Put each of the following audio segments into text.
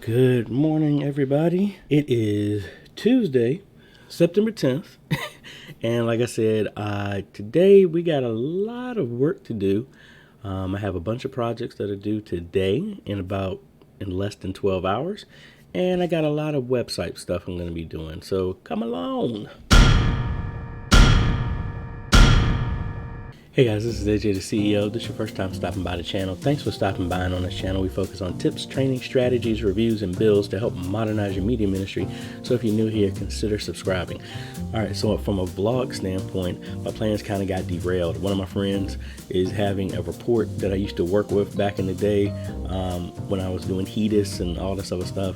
Good morning, everybody. It is Tuesday, September 10th. And like I said, today we got a lot of work to do. I have a bunch of projects that are due today in less than 12 hours. And I got a lot of website stuff I'm going to be doing. So come along. Hey guys, this is AJ the CEO. This is your first time stopping by the channel. Thanks for stopping by. And on this channel, we focus on tips, training, strategies, reviews, and builds to help modernize your media ministry. So if you're new here, consider subscribing. All right, so from a vlog standpoint, my plans kind of got derailed. One of my friends is having a report that I used to work with back in the day when I was doing HEDIS and all this other stuff.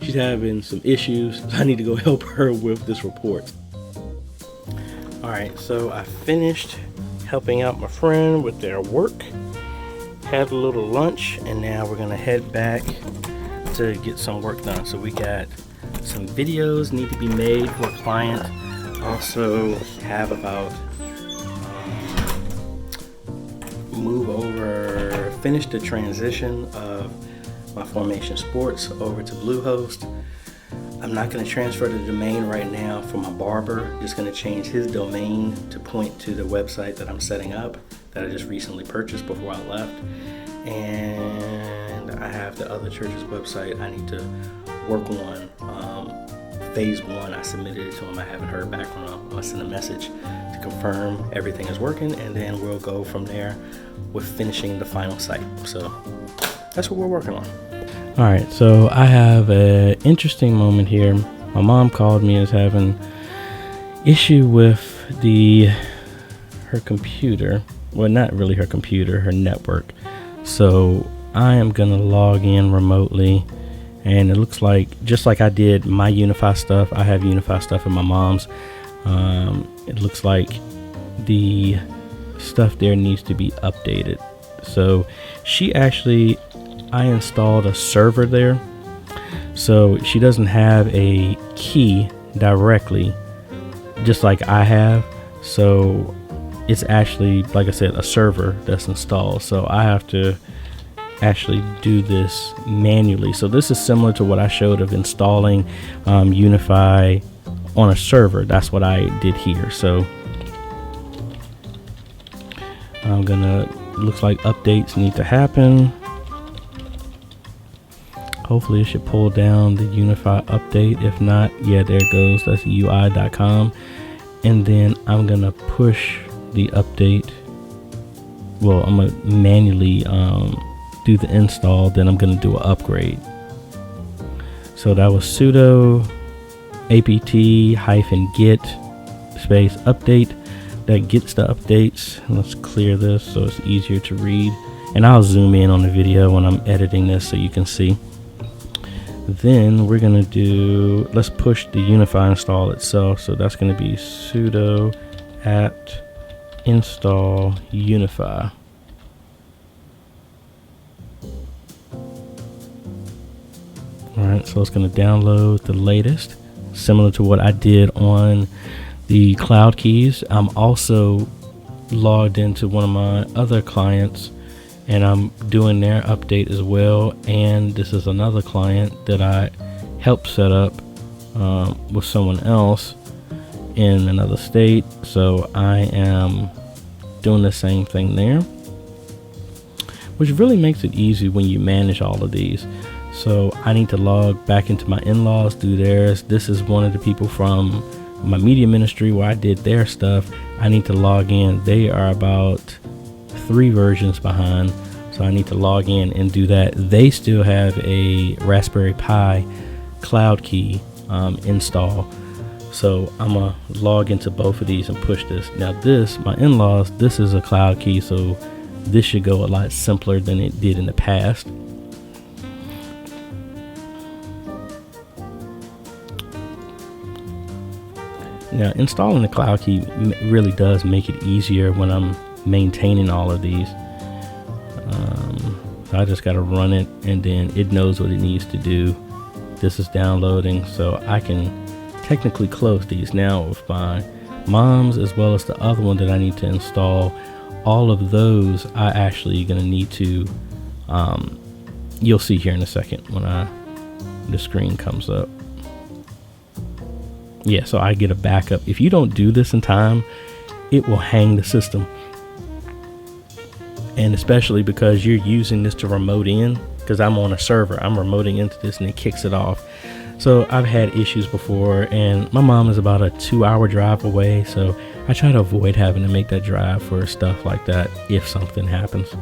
She's having some issues. So I need to go help her with this report. All right, so I finished helping out my friend with their work, had a little lunch, and now we're gonna head back to get some work done. So we got some videos need to be made for a client. Also have about finish the transition of my Formation Sports over to Bluehost. I'm not going to transfer the domain right now for my barber. Just going to change his domain to point to the website that I'm setting up that I just recently purchased before I left. And I have the other church's website I need to work on. Phase 1, I submitted it to him. I haven't heard back from him. I'm going to send a message to confirm everything is working, and then we'll go from there with finishing the final site. So that's what we're working on. All right, so I have an interesting moment here. My mom called me as having issue with her computer. Well, not really her computer, her network. So I am gonna log in remotely, and it looks like, just like I did my Unify stuff, I have Unify stuff in my mom's. It looks like the stuff there needs to be updated. So I installed a server there, so she doesn't have a key directly, just like I have. So it's actually, like I said, a server that's installed. So I have to actually do this manually. So this is similar to what I showed of installing Unify on a server. That's what I did here. So looks like updates need to happen. Hopefully it should pull down the Unify update. If not, yeah, there it goes. That's ui.com. And then I'm gonna push the update. Well, I'm gonna manually do the install, then I'm gonna do an upgrade. So that was sudo apt-get space update. That gets the updates. Let's clear this so it's easier to read. And I'll zoom in on the video when I'm editing this so you can see. Then we're gonna let's push the Unify install itself. So that's gonna be sudo apt install Unify. All right, so it's gonna download the latest, similar to what I did on the Cloud Keys. I'm also logged into one of my other clients, and I'm doing their update as well. And this is another client that I helped set up with someone else in another state. So I am doing the same thing there, which really makes it easy when you manage all of these. So I need to log back into my in-laws, do theirs. This is one of the people from my media ministry where I did their stuff. I need to log in. They are about 3 versions behind, so I need to log in and do that. They still have a Raspberry Pi Cloud Key install, so I'm gonna log into both of these and push this. Now my in-laws, this is a Cloud Key, so this should go a lot simpler than it did in the past. Now installing the Cloud Key really does make it easier when I'm maintaining all of these. So I just got to run it, and then it knows what it needs to do. This is downloading, so I can technically close these. Now with my mom's as well as the other one that I need to install, all of those I actually gonna need to you'll see here in a second when I the screen comes up. Yeah, so I get a backup. If you don't do this in time, it will hang the system. And especially because you're using this to remote in, because I'm on a server, I'm remoting into this and it kicks it off. So I've had issues before, and my mom is about a 2-hour drive away, so I try to avoid having to make that drive for stuff like that if something happens.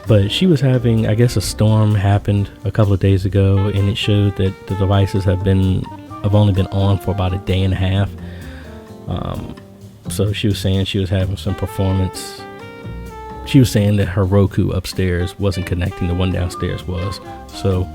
But she was having, I guess a storm happened a couple of days ago, and it showed that the devices have only been on for about a day and a half. So she was saying she was having some performance. She was saying that her Roku upstairs wasn't connecting, the one downstairs was. So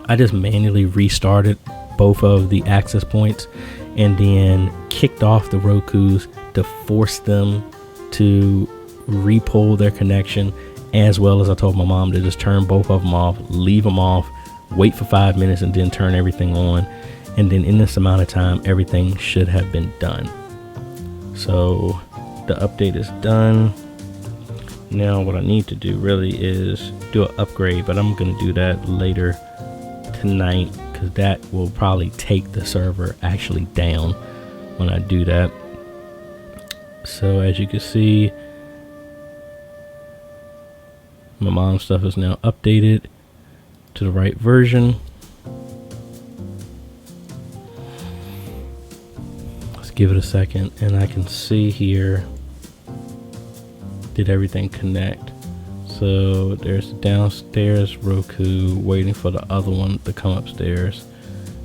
I just manually restarted both of the access points and then kicked off the Rokus to force them to re-pull their connection, as well as I told my mom to just turn both of them off, leave them off, wait for 5 minutes, and then turn everything on. And then in this amount of time, everything should have been done. So the update is done. Now what I need to do really is do an upgrade, but I'm going to do that later tonight, because that will probably take the server actually down when I do that. So as you can see, my mom's stuff is now updated to the right version. Let's give it a second, and I can see here, did everything connect? So there's the downstairs Roku waiting for the other one to come upstairs.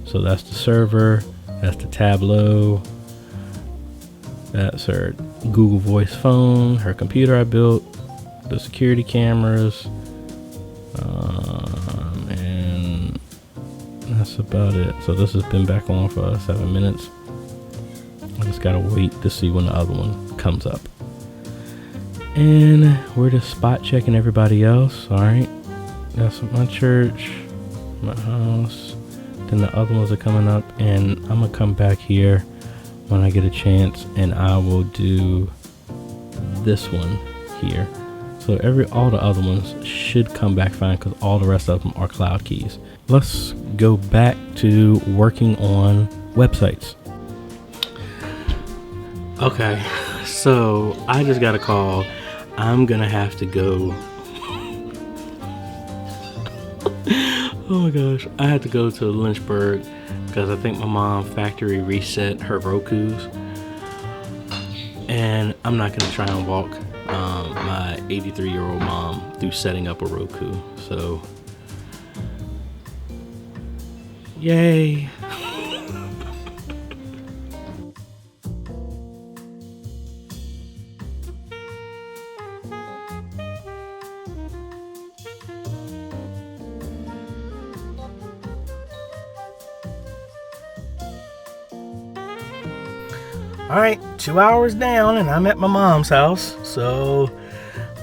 So that's the server, that's the Tableau, that's her Google Voice phone, her computer I built, the security cameras, and that's about it. So this has been back on for 7 minutes. I just gotta wait to see when the other one comes up. And we're just spot checking everybody else. All right, that's my church, my house, then the other ones are coming up, and I'm gonna come back here when I get a chance, and I will do this one here. So all the other ones should come back fine, because all the rest of them are cloud keys. Let's go back to working on websites. Okay, so I just got a call. I'm gonna have to go. Oh my gosh, I had to go to Lynchburg because I think my mom factory reset her Rokus, and I'm not gonna try and walk my 83-year-old mom through setting up a Roku. So yay. All right, 2 hours down, and I'm at my mom's house, so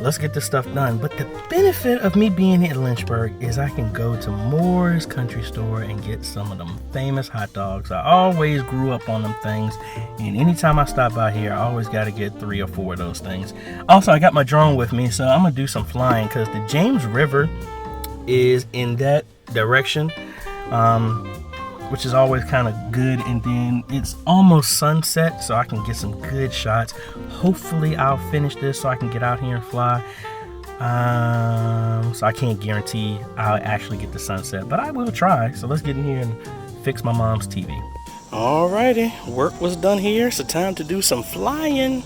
let's get this stuff done. But the benefit of me being in Lynchburg is I can go to Moore's Country Store and get some of them famous hot dogs. I always grew up on them things, and anytime I stop by here, I always got to get 3 or 4 of those things. Also, I got my drone with me, so I'm gonna do some flying, because the James River is in that direction, which is always kind of good. And then it's almost sunset, so I can get some good shots. Hopefully I'll finish this so I can get out here and fly. So I can't guarantee I'll actually get the sunset, but I will try. So let's get in here and fix my mom's TV. Alrighty, work was done here, so time to do some flying.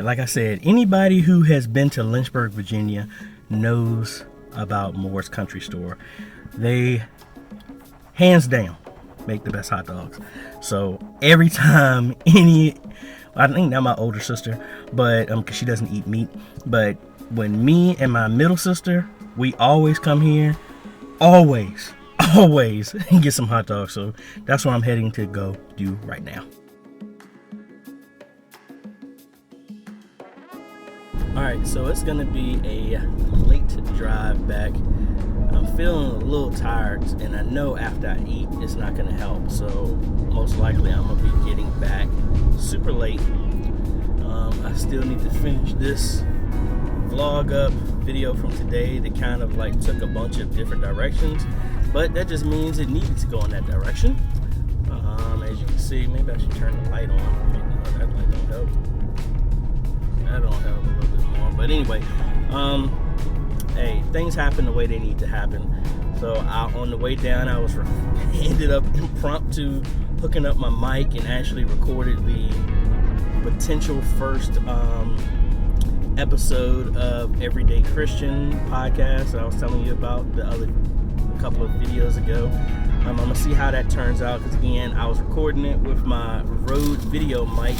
like I said, anybody who has been to Lynchburg, Virginia knows about Moore's Country Store. They, hands down, make the best hot dogs. So every time I think now my older sister, but cause she doesn't eat meat, but when me and my middle sister, we always come here, always and get some hot dogs. So that's what I'm heading to go do right now. All right, so it's gonna be a late drive back. I'm feeling a little tired, and I know after I eat, it's not gonna help. So most likely I'm gonna be getting back super late. I still need to finish this vlog up video from today that kind of like took a bunch of different directions, but that just means it needed to go in that direction. As you can see, maybe I should turn the light on. No, that light don't help. That don't help a little bit more. But anyway, hey, things happen the way they need to happen. So on the way down, I ended up impromptu hooking up my mic and actually recorded the potential first episode of Everyday Christian podcast I was telling you about the other couple of videos ago. I'm gonna see how that turns out, because again, I was recording it with my Rode video mic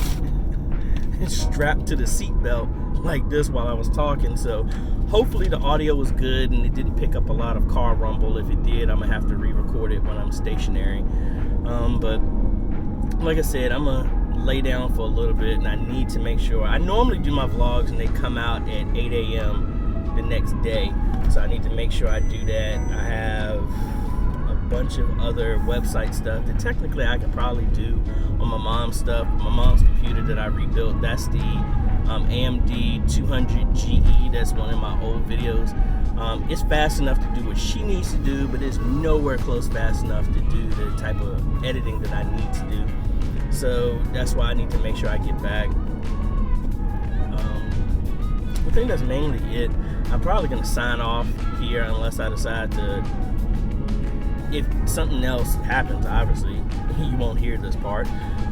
strapped to the seat belt like this while I was talking. So hopefully the audio was good and it didn't pick up a lot of car rumble. If it did, I'm gonna have to re-record it when I'm stationary. But like I said, I'm gonna lay down for a little bit, and I need to make sure. I normally do my vlogs and they come out at 8 a.m. the next day, so I need to make sure I do that. I have a bunch of other website stuff that technically I could probably do on my mom's stuff. My mom's computer that I rebuilt, that's the AMD 200GE. That's one of my old videos. It's fast enough to do what she needs to do, but it's nowhere close fast enough to do the type of editing that I need to do. So that's why I need to make sure I get back. I think that's mainly it. I'm probably going to sign off here unless I decide to. If something else happens, obviously, you won't hear this part.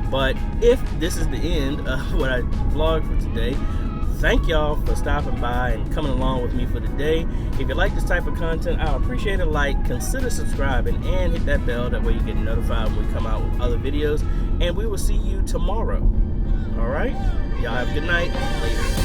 But if this is the end of what I vlogged for today, thank y'all for stopping by and coming along with me for the day. If you like this type of content, I appreciate a like. Consider subscribing and hit that bell. That way you get notified when we come out with other videos. And we will see you tomorrow. All right? Y'all have a good night. Later.